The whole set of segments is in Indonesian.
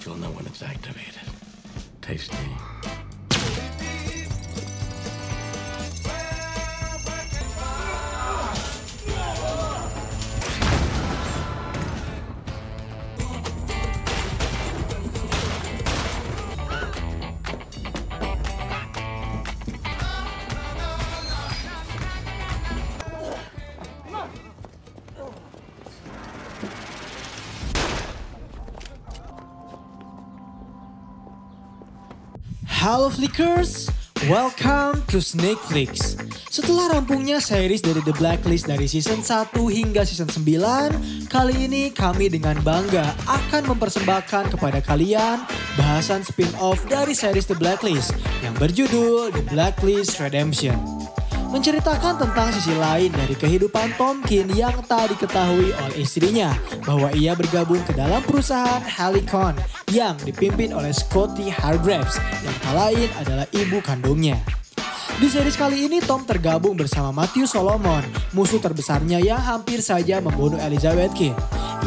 you'll know when it's activated. Tasty. Halo Flickers, welcome to Snake Flicks. Setelah rampungnya series dari The Blacklist dari season 1 hingga season 9, kali ini kami dengan bangga akan mempersembahkan kepada kalian bahasan spin-off dari series The Blacklist yang berjudul The Blacklist Redemption. Menceritakan tentang sisi lain dari kehidupan Tomkin yang tak diketahui oleh istrinya bahwa ia bergabung ke dalam perusahaan Helicon yang dipimpin oleh Scotty Hargreaves yang tak lain adalah ibu kandungnya. Di series kali ini Tom tergabung bersama Matthew Solomon, musuh terbesarnya yang hampir saja membunuh Elizabeth Kane.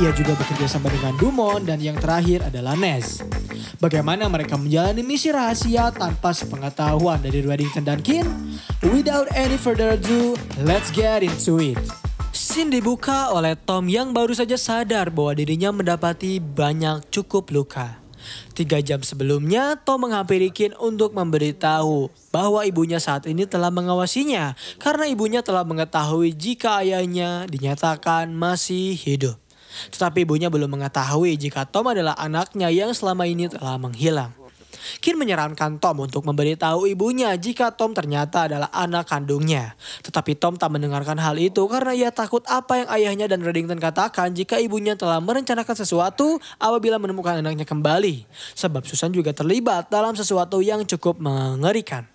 Ia juga bekerja sama dengan Dumont dan yang terakhir adalah Ness. Bagaimana mereka menjalani misi rahasia tanpa sepengetahuan dari Reddington dan Kane? Without any further ado, let's get into it. Scene dibuka oleh Tom yang baru saja sadar bahwa dirinya mendapati banyak cukup luka. 3 jam sebelumnya, Tom menghampiri Kane untuk memberitahu bahwa ibunya saat ini telah mengawasinya karena ibunya telah mengetahui jika ayahnya dinyatakan masih hidup. Tetapi ibunya belum mengetahui jika Tom adalah anaknya yang selama ini telah menghilang. Kane menyarankan Tom untuk memberitahu ibunya jika Tom ternyata adalah anak kandungnya. Tetapi Tom tak mendengarkan hal itu karena ia takut apa yang ayahnya dan Reddington katakan jika ibunya telah merencanakan sesuatu apabila menemukan anaknya kembali. Sebab Susan juga terlibat dalam sesuatu yang cukup mengerikan.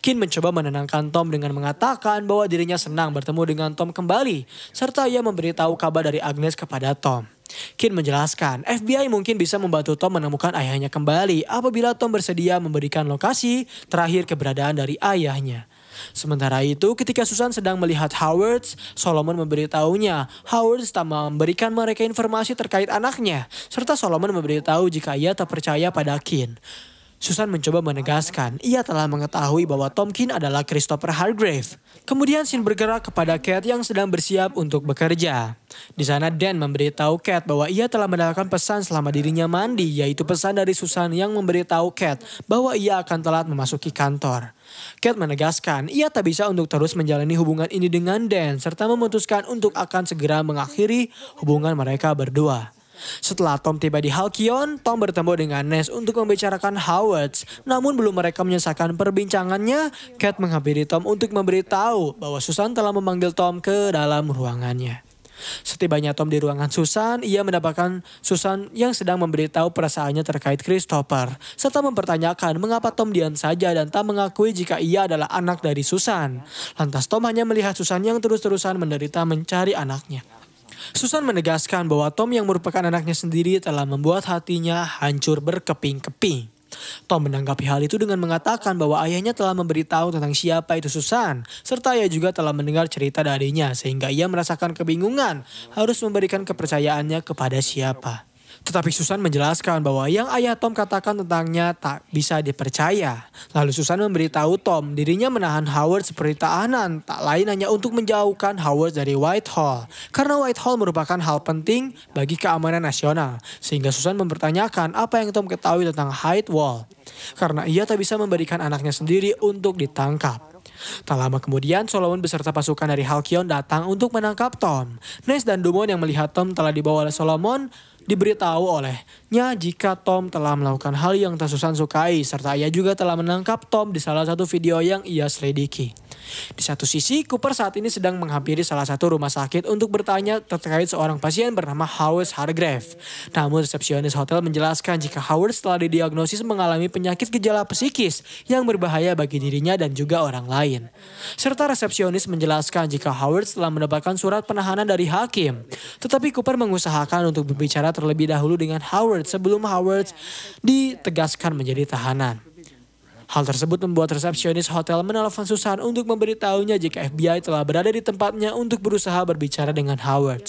Kane mencoba menenangkan Tom dengan mengatakan bahwa dirinya senang bertemu dengan Tom kembali, serta ia memberitahu kabar dari Agnes kepada Tom. Kane menjelaskan FBI mungkin bisa membantu Tom menemukan ayahnya kembali apabila Tom bersedia memberikan lokasi terakhir keberadaan dari ayahnya. Sementara itu, ketika Susan sedang melihat Howard, Solomon memberitahunya Howard tak memberikan mereka informasi terkait anaknya, serta Solomon memberitahu jika ia tak percaya pada Kane. Susan mencoba menegaskan ia telah mengetahui bahwa Tom Kane adalah Christopher Hargrave. Kemudian scene bergerak kepada Cat yang sedang bersiap untuk bekerja. Di sana Dan memberitahu Cat bahwa ia telah mendapatkan pesan selama dirinya mandi, yaitu pesan dari Susan yang memberitahu Cat bahwa ia akan telat memasuki kantor. Cat menegaskan ia tak bisa untuk terus menjalani hubungan ini dengan Dan serta memutuskan untuk akan segera mengakhiri hubungan mereka berdua. Setelah Tom tiba di Halcyon, Tom bertemu dengan Ness untuk membicarakan Howard. Namun belum mereka menyelesaikan perbincangannya, Cat menghampiri Tom untuk memberitahu bahwa Susan telah memanggil Tom ke dalam ruangannya. Setibanya Tom di ruangan Susan, ia mendapatkan Susan yang sedang memberitahu perasaannya terkait Christopher, serta mempertanyakan mengapa Tom diam saja dan tak mengakui jika ia adalah anak dari Susan. Lantas Tom hanya melihat Susan yang terus-terusan menderita mencari anaknya. Susan menegaskan bahwa Tom yang merupakan anaknya sendiri telah membuat hatinya hancur berkeping-keping. Tom menanggapi hal itu dengan mengatakan bahwa ayahnya telah memberitahu tentang siapa itu Susan, serta ia juga telah mendengar cerita darinya sehingga ia merasakan kebingungan harus memberikan kepercayaannya kepada siapa. Tetapi Susan menjelaskan bahwa yang ayah Tom katakan tentangnya tak bisa dipercaya. Lalu Susan memberitahu Tom dirinya menahan Howard seperti tahanan, tak lain hanya untuk menjauhkan Howard dari Whitehall. Karena Whitehall merupakan hal penting bagi keamanan nasional. Sehingga Susan mempertanyakan apa yang Tom ketahui tentang Hyde Wall. Karena ia tak bisa memberikan anaknya sendiri untuk ditangkap. Tak lama kemudian Solomon beserta pasukan dari Halcyon datang untuk menangkap Tom. Ness dan Dumont yang melihat Tom telah dibawa oleh Solomon diberitahu olehnya jika Tom telah melakukan hal yang tak Susan sukai, serta ia juga telah menangkap Tom di salah satu video yang ia selidiki. Di satu sisi, Cooper saat ini sedang menghampiri salah satu rumah sakit untuk bertanya terkait seorang pasien bernama Howard Hargrave. Namun resepsionis hotel menjelaskan jika Howard setelah didiagnosis mengalami penyakit gejala psikis yang berbahaya bagi dirinya dan juga orang lain. Serta resepsionis menjelaskan jika Howard telah mendapatkan surat penahanan dari hakim. Tetapi Cooper mengusahakan untuk berbicara terlebih dahulu dengan Howard sebelum Howard ditegaskan menjadi tahanan. Hal tersebut membuat resepsionis hotel menelepon Susan untuk memberitahunya jika FBI telah berada di tempatnya untuk berusaha berbicara dengan Howard.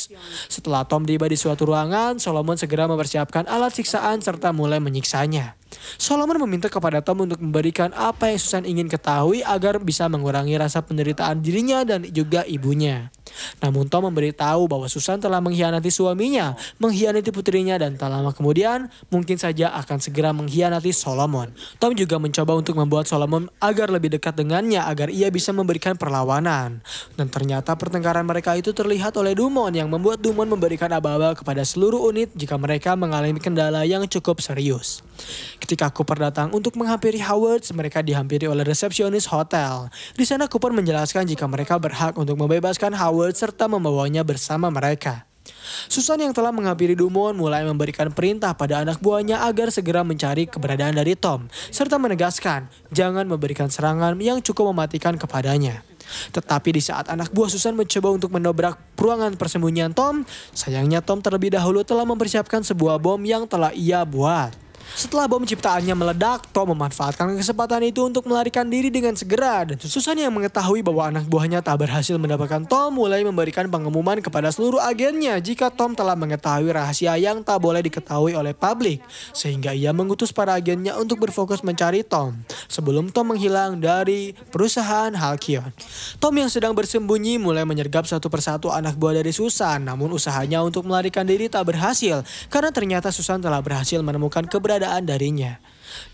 Setelah Tom tiba di suatu ruangan, Solomon segera mempersiapkan alat siksaan serta mulai menyiksanya. Solomon meminta kepada Tom untuk memberikan apa yang Susan ingin ketahui agar bisa mengurangi rasa penderitaan dirinya dan juga ibunya. Namun Tom memberitahu bahwa Susan telah mengkhianati suaminya, mengkhianati putrinya, dan tak lama kemudian mungkin saja akan segera mengkhianati Solomon. Tom juga mencoba untuk membuat Solomon agar lebih dekat dengannya agar ia bisa memberikan perlawanan. Dan ternyata pertengkaran mereka itu terlihat oleh Dumont yang membuat Dumont memberikan aba-aba kepada seluruh unit jika mereka mengalami kendala yang cukup serius. Ketika Cooper datang untuk menghampiri Howard, mereka dihampiri oleh resepsionis hotel. Di sana Cooper menjelaskan jika mereka berhak untuk membebaskan Howard serta membawanya bersama mereka. Susan yang telah menghampiri Dumont mulai memberikan perintah pada anak buahnya agar segera mencari keberadaan dari Tom, serta menegaskan jangan memberikan serangan yang cukup mematikan kepadanya. Tetapi di saat anak buah Susan mencoba untuk mendobrak ruangan persembunyian Tom, sayangnya Tom terlebih dahulu telah mempersiapkan sebuah bom yang telah ia buat. Setelah bom ciptaannya meledak, Tom memanfaatkan kesempatan itu untuk melarikan diri dengan segera. Dan Susan yang mengetahui bahwa anak buahnya tak berhasil mendapatkan Tom mulai memberikan pengumuman kepada seluruh agennya jika Tom telah mengetahui rahasia yang tak boleh diketahui oleh publik. Sehingga ia mengutus para agennya untuk berfokus mencari Tom sebelum Tom menghilang dari perusahaan Halcyon. Tom yang sedang bersembunyi mulai menyergap satu persatu anak buah dari Susan. Namun usahanya untuk melarikan diri tak berhasil karena ternyata Susan telah berhasil menemukan keberadaan darinya.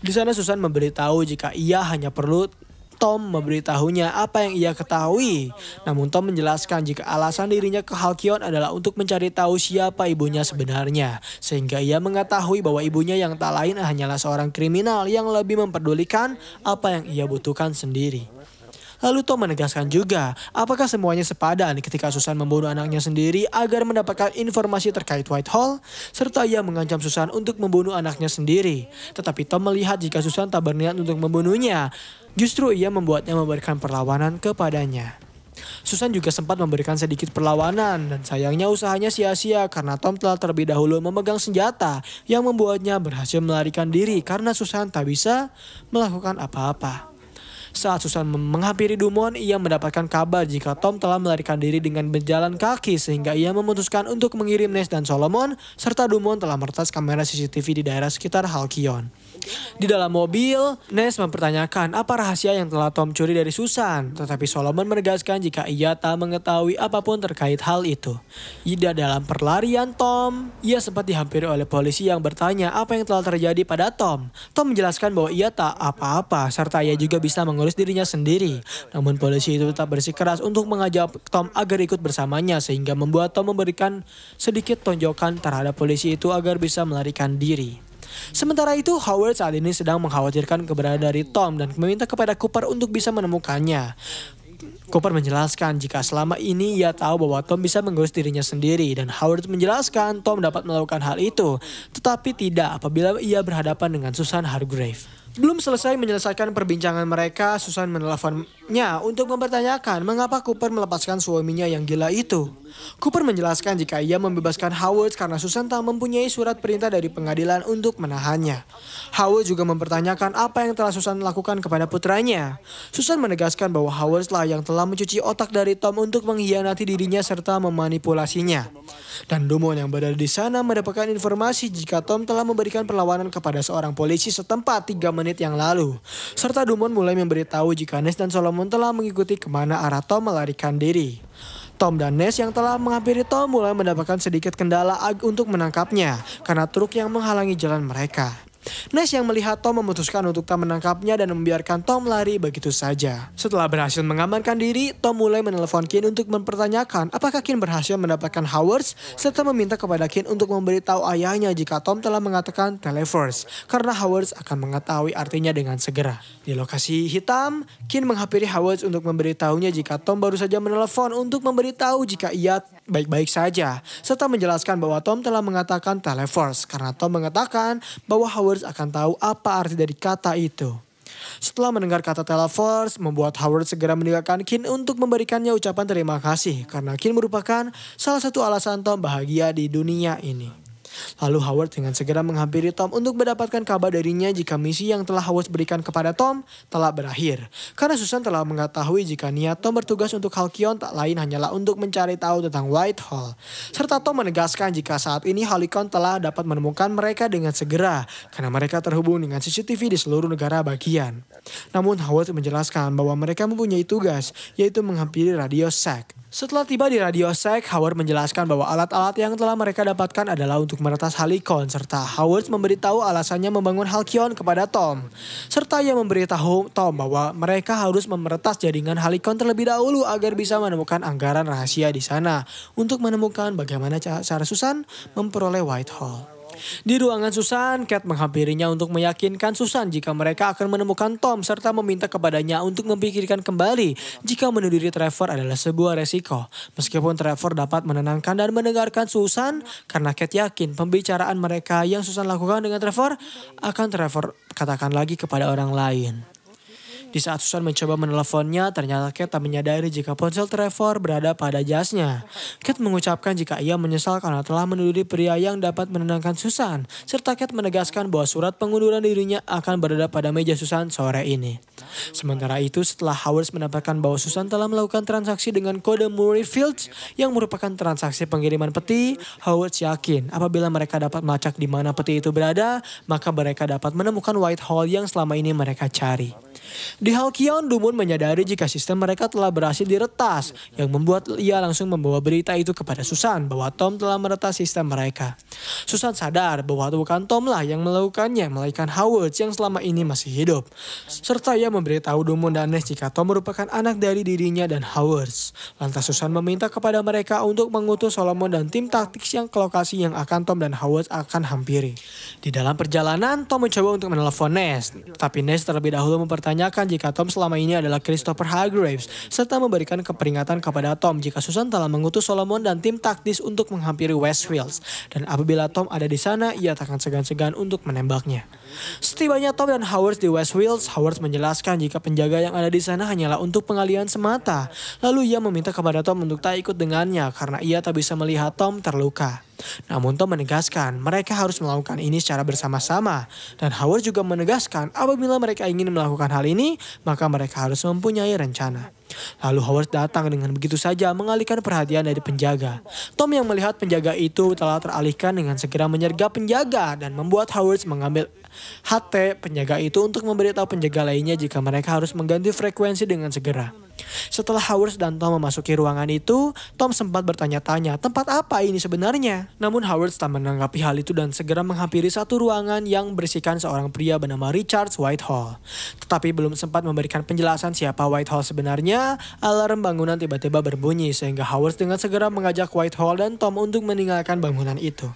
Di sana Susan memberitahu jika ia hanya perlu Tom memberitahunya apa yang ia ketahui. Namun Tom menjelaskan jika alasan dirinya ke Halcyon adalah untuk mencari tahu siapa ibunya sebenarnya. Sehingga ia mengetahui bahwa ibunya yang tak lain hanyalah seorang kriminal yang lebih memperdulikan apa yang ia butuhkan sendiri. Lalu Tom menegaskan juga apakah semuanya sepadan ketika Susan membunuh anaknya sendiri agar mendapatkan informasi terkait Whitehall, serta ia mengancam Susan untuk membunuh anaknya sendiri. Tetapi Tom melihat jika Susan tak berniat untuk membunuhnya, justru ia membuatnya memberikan perlawanan kepadanya. Susan juga sempat memberikan sedikit perlawanan dan sayangnya usahanya sia-sia karena Tom telah terlebih dahulu memegang senjata yang membuatnya berhasil melarikan diri karena Susan tak bisa melakukan apa-apa. Saat Susan menghampiri Dumont, ia mendapatkan kabar jika Tom telah melarikan diri dengan berjalan kaki sehingga ia memutuskan untuk mengirim Ness dan Solomon serta Dumont telah meretas kamera CCTV di daerah sekitar Halcyon. Di dalam mobil, Ness mempertanyakan apa rahasia yang telah Tom curi dari Susan, tetapi Solomon menegaskan jika ia tak mengetahui apapun terkait hal itu. Di dalam perlarian Tom, ia sempat dihampiri oleh polisi yang bertanya apa yang telah terjadi pada Tom. Tom menjelaskan bahwa ia tak apa-apa serta ia juga bisa mengurus dirinya sendiri. Namun polisi itu tetap bersikeras untuk mengajak Tom agar ikut bersamanya sehingga membuat Tom memberikan sedikit tonjokan terhadap polisi itu agar bisa melarikan diri. Sementara itu, Howard saat ini sedang mengkhawatirkan keberadaan dari Tom dan meminta kepada Cooper untuk bisa menemukannya. Cooper menjelaskan jika selama ini ia tahu bahwa Tom bisa mengurus dirinya sendiri dan Howard menjelaskan Tom dapat melakukan hal itu, tetapi tidak apabila ia berhadapan dengan Susan Hargrave. Belum selesai menyelesaikan perbincangan mereka, Susan meneleponnya untuk mempertanyakan mengapa Cooper melepaskan suaminya yang gila itu. Cooper menjelaskan jika ia membebaskan Howard karena Susan tak mempunyai surat perintah dari pengadilan untuk menahannya. Howard juga mempertanyakan apa yang telah Susan lakukan kepada putranya. Susan menegaskan bahwa Howard lah yang telah mencuci otak dari Tom untuk mengkhianati dirinya serta memanipulasinya. Dan Dumont yang berada di sana mendapatkan informasi jika Tom telah memberikan perlawanan kepada seorang polisi setempat 3 menit yang lalu. Serta Dumont mulai memberitahu jika Ness dan Solomon telah mengikuti kemana arah Tom melarikan diri. Tom dan Ness yang telah menghampiri Tom mulai mendapatkan sedikit kendala untuk menangkapnya karena truk yang menghalangi jalan mereka. Ness yang melihat Tom memutuskan untuk tak menangkapnya dan membiarkan Tom lari begitu saja. Setelah berhasil mengamankan diri, Tom mulai menelpon Kin untuk mempertanyakan apakah Kin berhasil mendapatkan Howard serta meminta kepada Kin untuk memberitahu ayahnya jika Tom telah mengatakan Televerse karena Howard akan mengetahui artinya dengan segera. Di lokasi hitam, Kin menghampiri Howard untuk memberitahunya jika Tom baru saja menelpon untuk memberitahu jika ia baik-baik saja serta menjelaskan bahwa Tom telah mengatakan Televerse karena Tom mengatakan bahwa Howard akan tahu apa arti dari kata itu. Setelah mendengar kata Televerse, membuat Howard segera meninggalkan Kin untuk memberikannya ucapan terima kasih karena Kin merupakan salah satu alasan Tom bahagia di dunia ini. Lalu Howard dengan segera menghampiri Tom untuk mendapatkan kabar darinya jika misi yang telah Howard berikan kepada Tom telah berakhir. Karena Susan telah mengetahui jika niat Tom bertugas untuk Halcyon tak lain hanyalah untuk mencari tahu tentang Whitehall. Serta Tom menegaskan jika saat ini Halcyon telah dapat menemukan mereka dengan segera karena mereka terhubung dengan CCTV di seluruh negara bagian. Namun Howard menjelaskan bahwa mereka mempunyai tugas, yaitu menghampiri Radio Shack. Setelah tiba di Radio Shack, Howard menjelaskan bahwa alat-alat yang telah mereka dapatkan adalah untuk meretas Halcyon, serta Howard memberitahu alasannya membangun Halcyon kepada Tom. Serta ia memberitahu Tom bahwa mereka harus memeretas jaringan Halcyon terlebih dahulu agar bisa menemukan anggaran rahasia di sana untuk menemukan bagaimana cara Susan memperoleh Whitehall. Di ruangan Susan, Cat menghampirinya untuk meyakinkan Susan jika mereka akan menemukan Tom serta meminta kepadanya untuk memikirkan kembali jika menuduh diri Trevor adalah sebuah resiko. Meskipun Trevor dapat menenangkan dan mendengarkan Susan karena Cat yakin pembicaraan mereka yang Susan lakukan dengan Trevor akan Trevor katakan lagi kepada orang lain. Di saat Susan mencoba meneleponnya, ternyata Cat tak menyadari jika ponsel Trevor berada pada jasnya. Cat mengucapkan jika ia menyesal karena telah menuduhi pria yang dapat menenangkan Susan. Serta Cat menegaskan bahwa surat pengunduran dirinya akan berada pada meja Susan sore ini. Sementara itu, setelah Howard mendapatkan bahwa Susan telah melakukan transaksi dengan kode Murray Fields yang merupakan transaksi pengiriman peti, Howard yakin apabila mereka dapat melacak di mana peti itu berada, maka mereka dapat menemukan Whitehall yang selama ini mereka cari. Di Halcyon, Dumont menyadari jika sistem mereka telah berhasil diretas, yang membuat ia langsung membawa berita itu kepada Susan bahwa Tom telah meretas sistem mereka. Susan sadar bahwa bukan Tom lah yang melakukannya, melainkan Howard yang selama ini masih hidup. Serta ia memberitahu Dumont dan Ness jika Tom merupakan anak dari dirinya dan Howard. Lantas Susan meminta kepada mereka untuk mengutus Solomon dan tim taktik yang ke lokasi yang akan Tom dan Howard akan hampiri. Di dalam perjalanan, Tom mencoba untuk menelepon Ness, tapi Ness terlebih dahulu mempertanyakan jika Tom selama ini adalah Christopher Hargreaves, serta memberikan peringatan kepada Tom jika Susan telah mengutus Solomon dan tim taktis untuk menghampiri Westfields, dan apabila Tom ada di sana, ia tak akan segan-segan untuk menembaknya. Setibanya Tom dan Howard di Westfields, Howard menjelaskan jika penjaga yang ada di sana hanyalah untuk pengalihan semata. Lalu ia meminta kepada Tom untuk tak ikut dengannya karena ia tak bisa melihat Tom terluka. Namun Tom menegaskan mereka harus melakukan ini secara bersama-sama. Dan Howard juga menegaskan apabila mereka ingin melakukan hal ini, maka mereka harus mempunyai rencana. Lalu Howard datang dengan begitu saja mengalihkan perhatian dari penjaga. Tom yang melihat penjaga itu telah teralihkan dengan segera menyergap penjaga dan membuat Howard mengambil HT penjaga itu untuk memberitahu penjaga lainnya jika mereka harus mengganti frekuensi dengan segera. Setelah Howard dan Tom memasuki ruangan itu, Tom sempat bertanya-tanya tempat apa ini sebenarnya. Namun Howard tak menanggapi hal itu dan segera menghampiri satu ruangan yang berisikan seorang pria bernama Richard Whitehall. Tetapi belum sempat memberikan penjelasan siapa Whitehall sebenarnya, alarm bangunan tiba-tiba berbunyi sehingga Howard dengan segera mengajak Whitehall dan Tom untuk meninggalkan bangunan itu.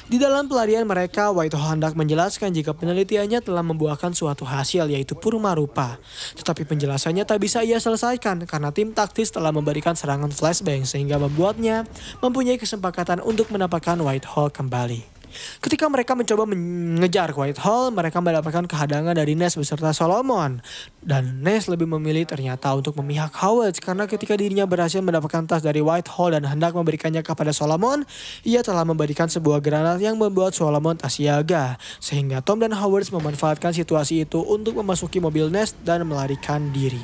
Di dalam pelarian mereka, Whitehall hendak menjelaskan jika penelitiannya telah membuahkan suatu hasil yaitu purma rupa. Tetapi penjelasannya tak bisa ia selesaikan karena tim taktis telah memberikan serangan flashbang sehingga membuatnya mempunyai kesempatan untuk mendapatkan Whitehall kembali. Ketika mereka mencoba mengejar Whitehall, mereka mendapatkan kehadangan dari Ness beserta Solomon. Dan Ness lebih memilih ternyata untuk memihak Howard karena ketika dirinya berhasil mendapatkan tas dari Whitehall dan hendak memberikannya kepada Solomon, ia telah memberikan sebuah granat yang membuat Solomon tak siaga. Sehingga Tom dan Howard memanfaatkan situasi itu untuk memasuki mobil Ness dan melarikan diri.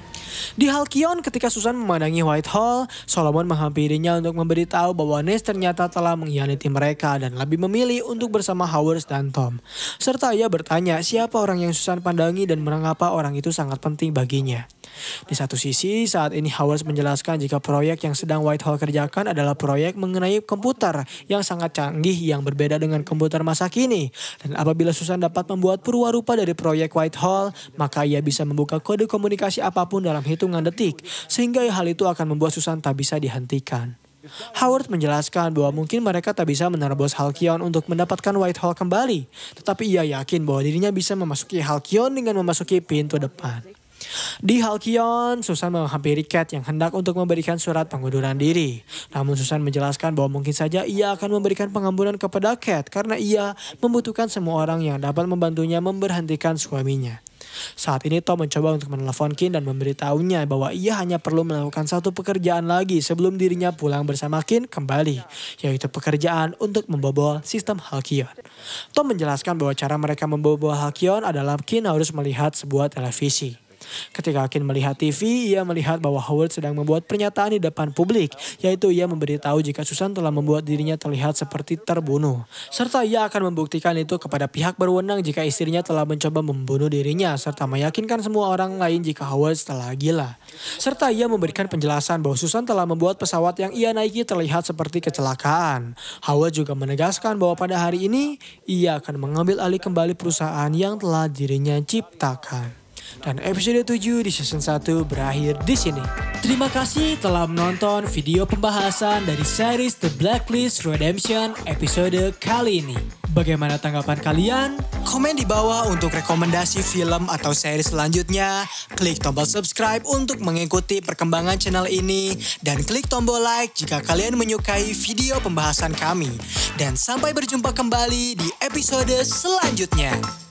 Di Halcyon, ketika Susan memandangi Whitehall, Solomon menghampirinya untuk memberitahu bahwa Ness ternyata telah mengkhianati mereka dan lebih memilih untuk bersama Howard dan Tom. Serta ia bertanya siapa orang yang Susan pandangi dan mengapa orang itu sangat penting baginya. Di satu sisi, saat ini Howard menjelaskan jika proyek yang sedang Whitehall kerjakan adalah proyek mengenai komputer yang sangat canggih yang berbeda dengan komputer masa kini. Dan apabila Susan dapat membuat perwarupa dari proyek Whitehall, maka ia bisa membuka kode komunikasi apapun dalam hitungan detik, sehingga hal itu akan membuat Susan tak bisa dihentikan. Howard menjelaskan bahwa mungkin mereka tak bisa menerobos Halcyon untuk mendapatkan Whitehall kembali, tetapi ia yakin bahwa dirinya bisa memasuki Halcyon dengan memasuki pintu depan. Di Halcyon, Susan menghampiri Cat yang hendak untuk memberikan surat pengunduran diri. Namun Susan menjelaskan bahwa mungkin saja ia akan memberikan pengampunan kepada Cat karena ia membutuhkan semua orang yang dapat membantunya memberhentikan suaminya. Saat ini Tom mencoba untuk menelepon Kim dan memberitahunya bahwa ia hanya perlu melakukan satu pekerjaan lagi sebelum dirinya pulang bersama Kim kembali, yaitu pekerjaan untuk membobol sistem Halcyon. Tom menjelaskan bahwa cara mereka membobol Halcyon adalah Kim harus melihat sebuah televisi. Ketika Kim melihat TV, ia melihat bahwa Howard sedang membuat pernyataan di depan publik, yaitu ia memberitahu jika Susan telah membuat dirinya terlihat seperti terbunuh. Serta ia akan membuktikan itu kepada pihak berwenang jika istrinya telah mencoba membunuh dirinya, serta meyakinkan semua orang lain jika Howard telah gila. Serta ia memberikan penjelasan bahwa Susan telah membuat pesawat yang ia naiki terlihat seperti kecelakaan. Howard juga menegaskan bahwa pada hari ini, ia akan mengambil alih kembali perusahaan yang telah dirinya ciptakan. Dan episode 7 di season 1 berakhir di sini. Terima kasih telah menonton video pembahasan dari series The Blacklist Redemption episode kali ini. Bagaimana tanggapan kalian? Komen di bawah untuk rekomendasi film atau seri selanjutnya. Klik tombol subscribe untuk mengikuti perkembangan channel ini. Dan klik tombol like jika kalian menyukai video pembahasan kami. Dan sampai berjumpa kembali di episode selanjutnya.